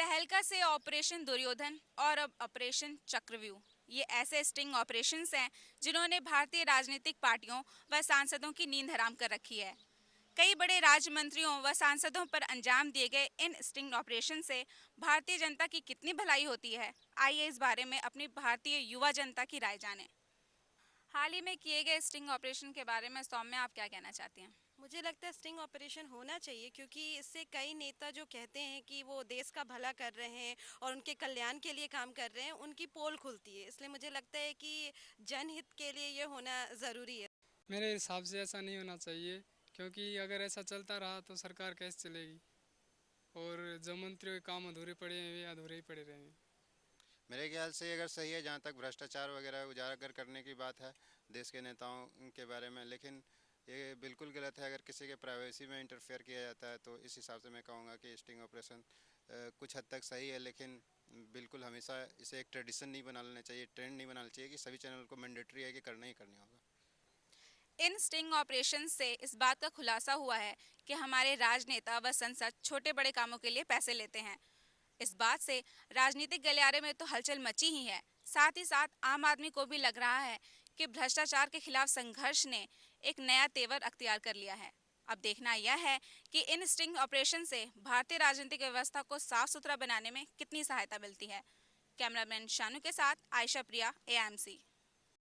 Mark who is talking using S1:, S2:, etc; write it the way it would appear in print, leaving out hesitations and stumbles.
S1: तहलका से ऑपरेशन दुर्योधन और अब ऑपरेशन चक्रव्यूह, ये ऐसे स्टिंग ऑपरेशंस हैं जिन्होंने भारतीय राजनीतिक पार्टियों व सांसदों की नींद हराम कर रखी है। कई बड़े राज्य मंत्रियों व सांसदों पर अंजाम दिए गए इन स्टिंग ऑपरेशन से भारतीय जनता की कितनी भलाई होती है, आइए इस बारे में अपनी भारतीय युवा जनता की राय जानें। हाल ही में किए गए स्टिंग ऑपरेशन के बारे में सौम्य, आप क्या कहना चाहती हैं?
S2: मुझे लगता है स्टिंग ऑपरेशन होना चाहिए, क्योंकि इससे कई नेता जो कहते हैं कि वो देश का भला कर रहे हैं और उनके कल्याण के लिए काम कर रहे हैं, उनकी पोल खुलती है। इसलिए मुझे लगता है कि जनहित के लिए ये होना ज़रूरी है।
S3: मेरे हिसाब से ऐसा नहीं होना चाहिए, क्योंकि अगर ऐसा चलता रहा तो सरकार कैसे चलेगी और जो मंत्रियों के काम अधूरे पड़े हैं वे अधूरे ही पड़े रहेंगे।
S4: मेरे ख्याल से अगर सही है, जहाँ तक भ्रष्टाचार वगैरह उजागर करने की बात है देश के नेताओं के बारे में, लेकिन ये बिल्कुल गलत है। अगर किसी के प्राइवेसी में इंटरफेयर किया जाता है तो इस हिसाब से मैं कहूँगा कि स्टिंग ऑपरेशन कुछ हद तक सही है, लेकिन बिल्कुल हमेशा इसे एक ट्रेडिशन नहीं बना लेना चाहिए, ट्रेंड नहीं बनाना चाहिए कि सभी चैनल को मैंडेटरी है कि करना ही करना होगा।
S1: इन स्टिंग ऑपरेशन से इस बात का खुलासा हुआ है कि हमारे राजनेता व संसद छोटे बड़े कामों के लिए पैसे लेते हैं। इस बात से राजनीतिक गलियारे में तो हलचल मची ही है, साथ ही साथ आम आदमी को भी लग रहा है कि भ्रष्टाचार के खिलाफ संघर्ष ने एक नया तेवर अख्तियार कर लिया है। अब देखना यह है कि इन स्टिंग ऑपरेशन से भारतीय राजनीतिक व्यवस्था को साफ सुथरा बनाने में कितनी सहायता मिलती है। कैमरामैन शानू के साथ आयशा प्रिया, AIMC।